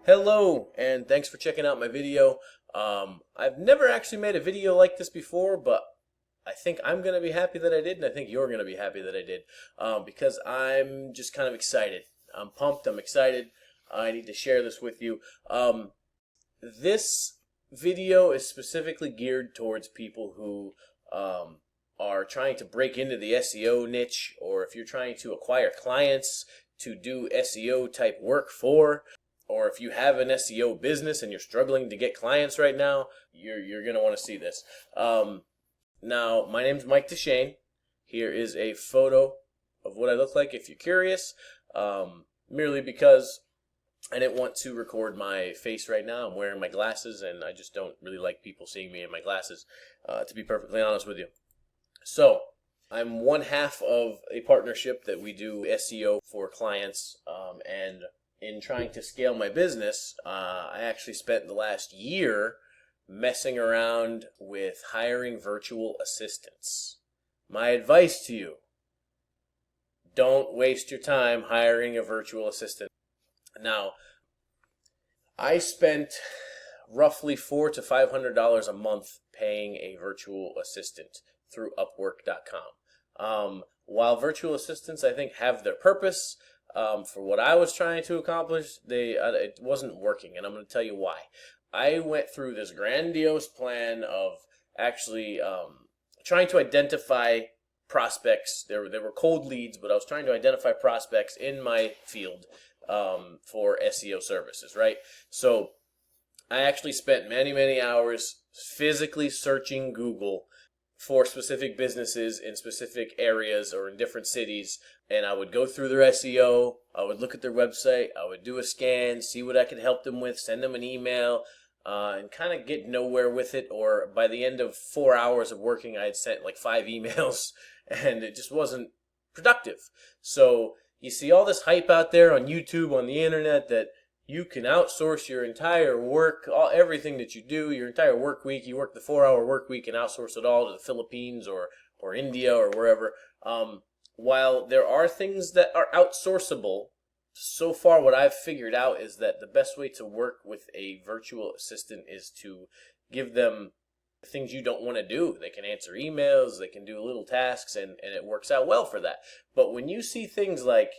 Hello, and thanks for checking out my video. I've never actually made a video like this before, but I think I'm going to be happy that I did, and I think you're going to be happy that I did, because I'm just kind of excited. I'm pumped, I'm excited. I need to share this with you. This video is specifically geared towards people who are trying to break into the SEO niche, or if you're trying to acquire clients to do SEO type work for, or if you have an SEO business and you're struggling to get clients right now, you're going to want to see this. Now, my name's Mike DeShane. Here is a photo of what I look like if you're curious, merely because I didn't want to record my face right now. I'm wearing my glasses, and I just don't really like people seeing me in my glasses, to be perfectly honest with you. So, I'm one half of a partnership that we do SEO for clients, and in trying to scale my business, I actually spent the last year messing around with hiring virtual assistants. My advice to you: don't waste your time hiring a virtual assistant. Now, I spent roughly $400 to $500 a month paying a virtual assistant through Upwork.com. While virtual assistants, I think, have their purpose, for what I was trying to accomplish, it wasn't working, and I'm going to tell you why. I went through this grandiose plan of actually trying to identify prospects. There were cold leads, but I was trying to identify prospects in my field for SEO services, right? So I actually spent many hours physically searching Google for specific businesses in specific areas or in different cities, and I would go through their SEO, I would look at their website, I would do a scan, see what I could help them with, send them an email, and kind of get nowhere with it. Or by the end of 4 hours of working, I had sent like 5 emails, and it just wasn't productive. So you see all this hype out there on YouTube, on the internet, that you can outsource your entire work, everything that you do, your entire work week. You work the 4-hour work week and outsource it all to the Philippines or India or wherever. While there are things that are outsourceable, so far what I've figured out is that the best way to work with a virtual assistant is to give them things you don't want to do. They can answer emails, they can do little tasks, and it works out well for that. But when you see things like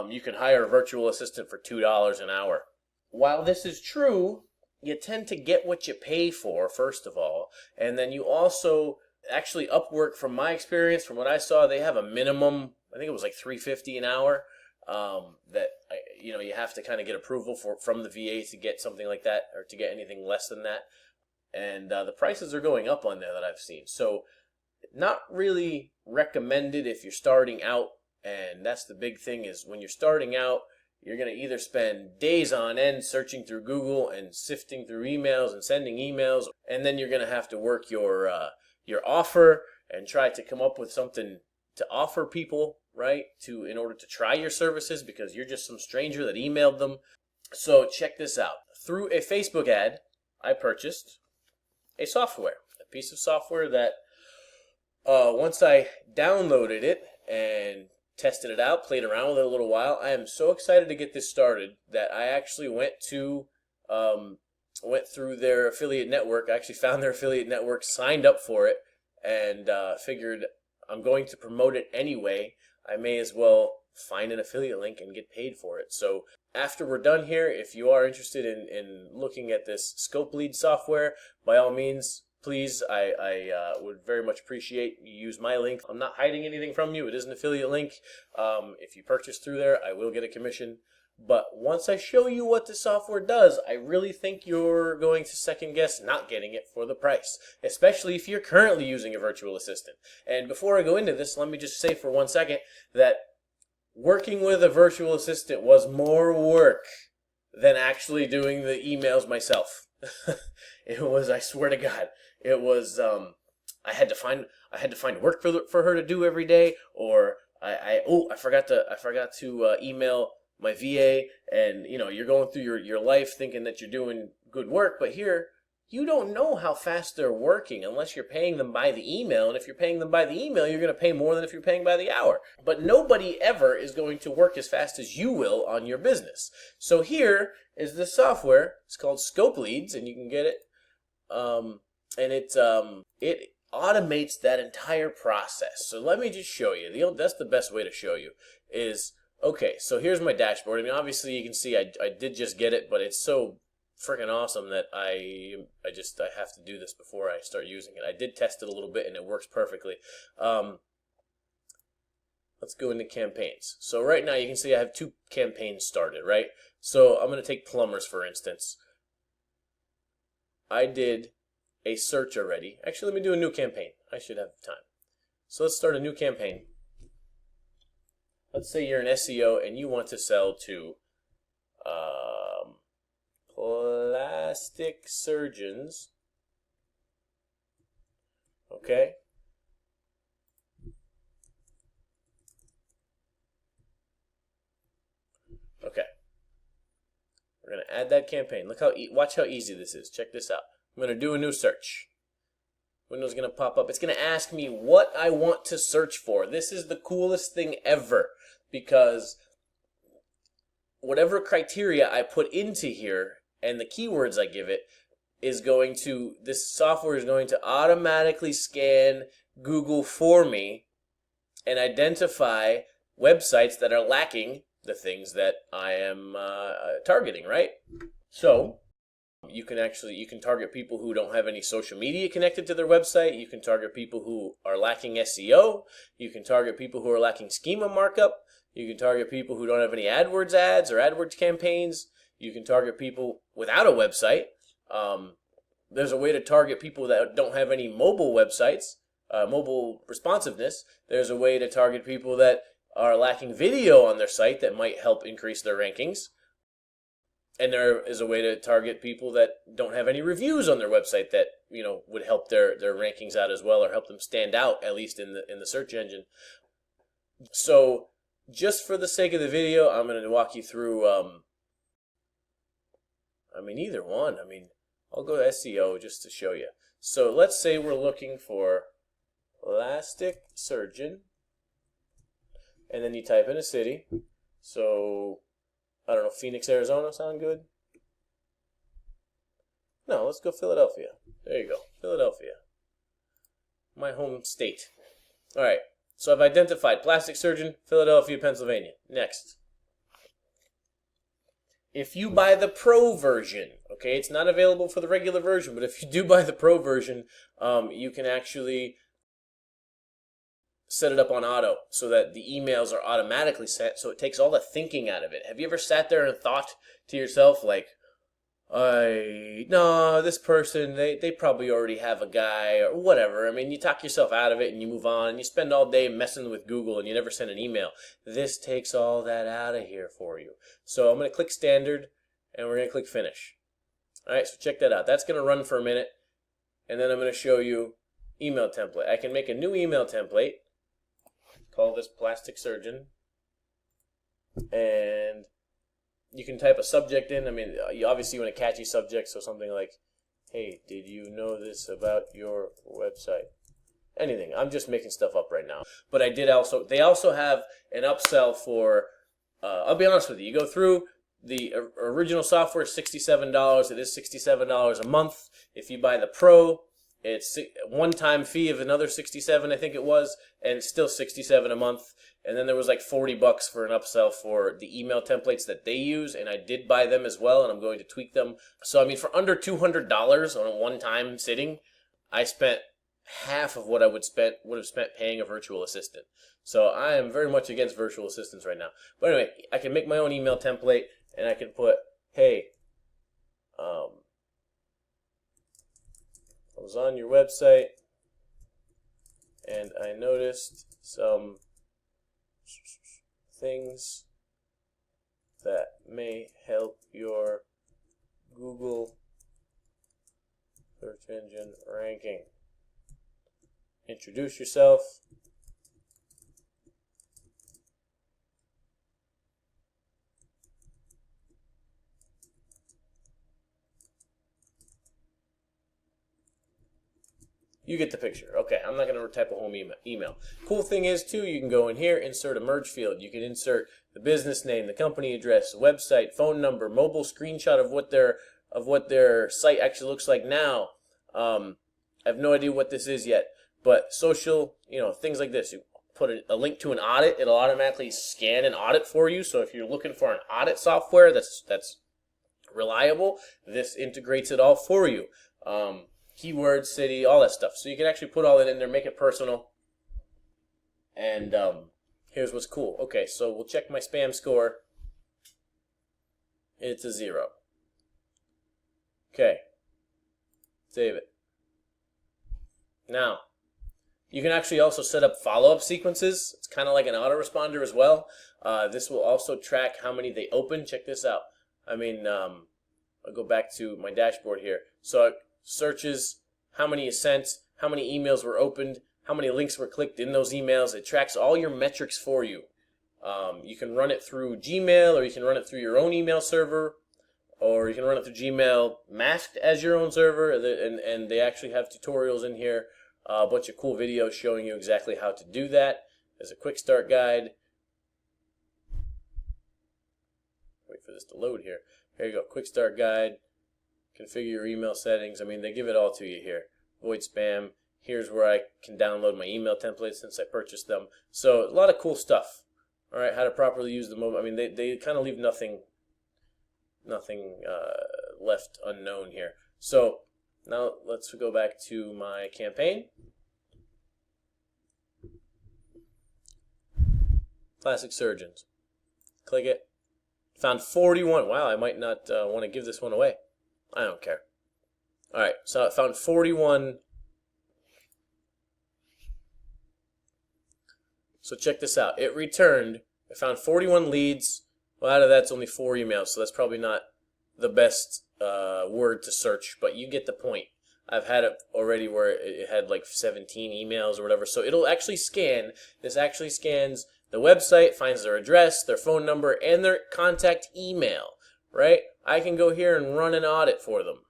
you can hire a virtual assistant for $2 an hour, while this is true, you tend to get what you pay for, first of all, and then you also actually Upwork, from my experience, from what I saw, they have a minimum, I think it was like $350 an hour, that you have to kind of get approval from the VA to get something like that, or to get anything less than that. And the prices are going up on there that I've seen. So not really recommended if you're starting out. And that's the big thing, is when you're starting out, you're going to either spend days on end searching through Google and sifting through emails and sending emails, and then you're going to have to work your offer and try to come up with something to offer people, right, in order to try your services, because you're just some stranger that emailed them. So check this out. Through a Facebook ad, I purchased a piece of software that once I downloaded it and tested it out, played around with it a little while, I am so excited to get this started that I actually went through their affiliate network. I actually found their affiliate network, signed up for it, and figured I'm going to promote it anyway. I may as well find an affiliate link and get paid for it. So after we're done here, if you are interested in looking at this ScopeLeads software, by all means, please, I would very much appreciate you use my link. I'm not hiding anything from you. It is an affiliate link. If you purchase through there, I will get a commission. But once I show you what the software does, I really think you're going to second guess not getting it for the price, especially if you're currently using a virtual assistant. And before I go into this, let me just say for 1 second that working with a virtual assistant was more work than actually doing the emails myself. It was, I swear to God, it was. I had to find work for her to do every day, or I forgot to email my VA, and you're going through your life thinking that you're doing good work, but here you don't know how fast they're working unless you're paying them by the email. And if you're paying them by the email, you're going to pay more than if you're paying by the hour. But nobody ever is going to work as fast as you will on your business. So here, is this software. It's called ScopeLeads, and you can get it. And it automates that entire process. So let me just show you. That's the best way to show you is, okay, so here's my dashboard. I mean, obviously you can see I did just get it, but it's so freaking awesome that I have to do this before I start using it. I did test it a little bit and it works perfectly. Let's go into campaigns. So right now you can see I have 2 campaigns started, right? So I'm going to take plumbers for instance. I did a search already. Actually, let me do a new campaign. I should have time. So let's start a new campaign. Let's say you're an SEO and you want to sell to plastic surgeons. Okay. Okay. We're going to add that campaign. Watch how easy this is. Check this out. I'm going to do a new search. Window's going to pop up. It's going to ask me what I want to search for. This is the coolest thing ever because whatever criteria I put into here and the keywords I give it this software is going to automatically scan Google for me and identify websites that are lacking the things that I am targeting, right? So you can target people who don't have any social media connected to their website. You can target people who are lacking SEO. You can target people who are lacking schema markup. You can target people who don't have any AdWords ads or AdWords campaigns. You can target people without a website. There's a way to target people that don't have any mobile websites, mobile responsiveness. There's a way to target people that are lacking video on their site that might help increase their rankings. And there is a way to target people that don't have any reviews on their website that would help their rankings out as well, or help them stand out at least in the search engine. So just for the sake of the video, I'm going to walk you through. Either one. I'll go to SEO just to show you. So let's say we're looking for plastic surgeon, and then you type in a city. So I don't know, Phoenix, Arizona sound good? No, let's go Philadelphia. There you go, Philadelphia. My home state. All right, so I've identified plastic surgeon, Philadelphia, Pennsylvania. Next. If you buy the Pro version, okay, it's not available for the regular version, but if you do buy the Pro version, you can actually set it up on auto so that the emails are automatically sent, so it takes all the thinking out of it. Have you ever sat there and thought to yourself, like, no, this person, they probably already have a guy or whatever. You talk yourself out of it and you move on and you spend all day messing with Google and you never send an email. This takes all that out of here for you. So I'm going to click standard and we're going to click finish. All right, so check that out. That's going to run for a minute and then I'm going to show you email template. I can make a new email template, call this plastic surgeon, and you can type a subject in. You obviously want a catchy subject, so something like, hey, did you know this about your website? Anything. I'm just making stuff up right now. But they also have an upsell for, I'll be honest with you, you go through the original software, $67. It is $67 a month. If you buy the Pro, it's a one-time fee of another $67, I think it was, and it's still $67 a month. And then there was like $40 for an upsell for the email templates that they use, and I did buy them as well, and I'm going to tweak them. So for under $200 on a one-time sitting, I spent half of what I would have spent paying a virtual assistant. So I am very much against virtual assistants right now. But anyway, I can make my own email template, and I can put, hey, I was on your website and I noticed some things that may help your Google search engine ranking. Introduce yourself. You get the picture. Okay, I'm not going to type a whole email. Cool thing is, too, you can go in here, insert a merge field. You can insert the business name, the company address, website, phone number, mobile screenshot of what their site actually looks like now. I have no idea what this is yet, but social, things like this. You put a link to an audit, it'll automatically scan an audit for you. So if you're looking for an audit software that's reliable, this integrates it all for you. Keyword, city, all that stuff. So you can actually put all that in there, make it personal. And here's what's cool. Okay, so we'll check my spam score. It's a 0. Okay, save it. Now, you can actually also set up follow-up sequences. It's kind of like an autoresponder as well. This will also track how many they open. Check this out. I'll go back to my dashboard here. So it searches how many you sent, how many emails were opened, how many links were clicked in those emails. It tracks all your metrics for you. You can run it through Gmail, or you can run it through your own email server, or you can run it through Gmail masked as your own server, and they actually have tutorials in here, a bunch of cool videos showing you exactly how to do that. There's a quick start guide. Wait for this to load here. Here you go, quick start guide. Configure your email settings. They give it all to you here. Avoid spam. Here's where I can download my email templates since I purchased them. So a lot of cool stuff. All right, how to properly use the mobile. They kind of leave nothing left unknown here. So now let's go back to my campaign. Plastic surgeons. Click it. Found 41. Wow, I might not want to give this one away. I don't care. All right, so I found 41. So check this out. It found 41 leads. Well, out of that's only 4 emails, so that's probably not the best word to search, but you get the point. I've had it already where it had like 17 emails or whatever, so it'll actually scan. This actually scans the website, finds their address, their phone number, and their contact email, right? I can go here and run an audit for them.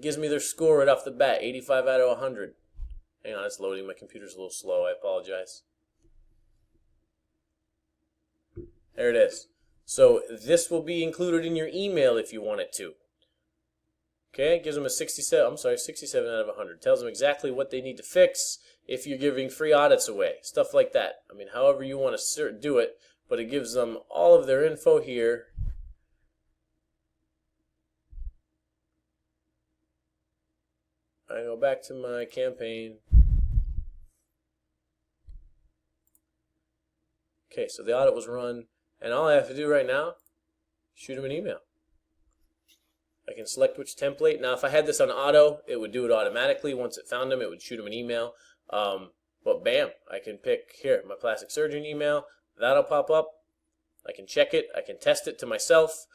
Gives me their score right off the bat, 85 out of 100. Hang on, it's loading. My computer's a little slow. I apologize. There it is. So this will be included in your email if you want it to. Okay, it gives them a 67 out of 100. Tells them exactly what they need to fix if you're giving free audits away. Stuff like that. However you want to do it, but it gives them all of their info here. I go back to my campaign. Okay, so the audit was run, and all I have to do right now, shoot them an email. I can select which template. Now, if I had this on auto, it would do it automatically. Once it found them, it would shoot them an email. But bam, I can pick here my plastic surgeon email. That'll pop up. I can check it. I can test it to myself.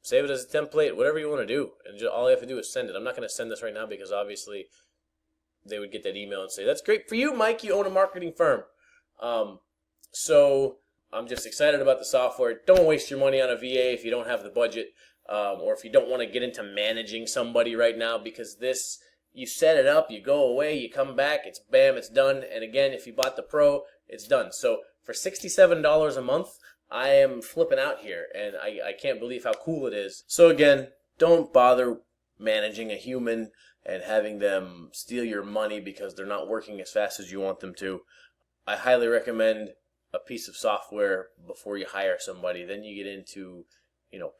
Save it as a template, whatever you want to do. And all I have to do is send it. I'm not going to send this right now because obviously they would get that email and say, "That's great for you, Mike. You own a marketing firm." So I'm just excited about the software. Don't waste your money on a VA if you don't have the budget, or if you don't want to get into managing somebody right now, because this, you set it up, you go away, you come back, it's bam, it's done. And again, if you bought the Pro, it's done. So for $67 a month, I am flipping out here, and I can't believe how cool it is. So again, don't bother managing a human and having them steal your money because they're not working as fast as you want them to. I highly recommend a piece of software before you hire somebody. Then you get into,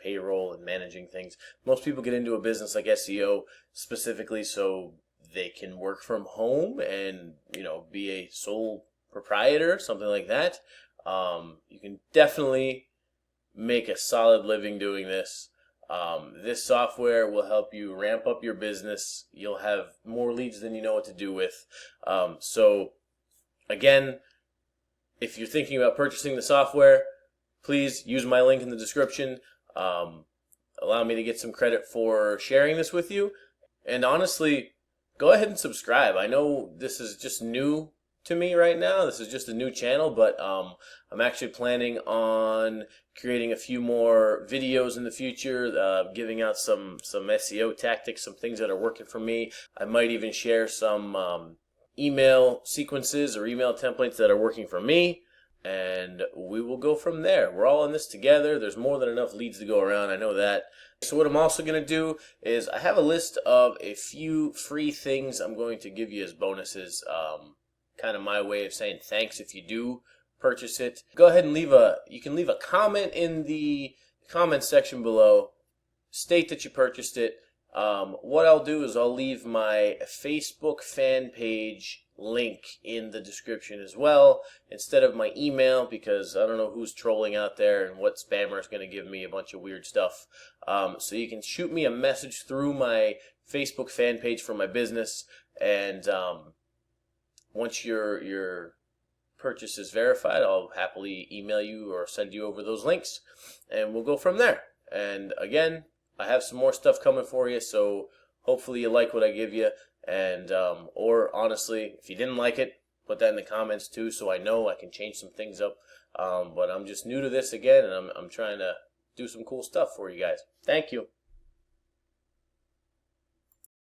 payroll and managing things. Most people get into a business like SEO specifically so they can work from home and, be a sole proprietor, something like that. You can definitely make a solid living doing this. This software will help you ramp up your business. You'll have more leads than you know what to do with. So again, if you're thinking about purchasing the software, please use my link in the description. Allow me to get some credit for sharing this with you. And honestly, go ahead and subscribe. I know this is just new to me right now. This is just a new channel, but I'm actually planning on creating a few more videos in the future, giving out some SEO tactics, some things that are working for me. I might even share some email sequences or email templates that are working for me, and we will go from there. We're all in this together. There's more than enough leads to go around, I know that. So what I'm also going to do is I have a list of a few free things I'm going to give you as bonuses, kind of my way of saying thanks if you do purchase it. Go ahead and you can leave a comment in the comment section below, state that you purchased it. What I'll do is I'll leave my Facebook fan page link in the description as well, instead of my email, because I don't know who's trolling out there and what spammer is going to give me a bunch of weird stuff. So you can shoot me a message through my Facebook fan page for my business, and once your purchase is verified, I'll happily email you or send you over those links, and we'll go from there. And again, I have some more stuff coming for you, so hopefully you like what I give you. And or honestly, if you didn't like it, put that in the comments too, so I know I can change some things up. But I'm just new to this again, and I'm trying to do some cool stuff for you guys. Thank you.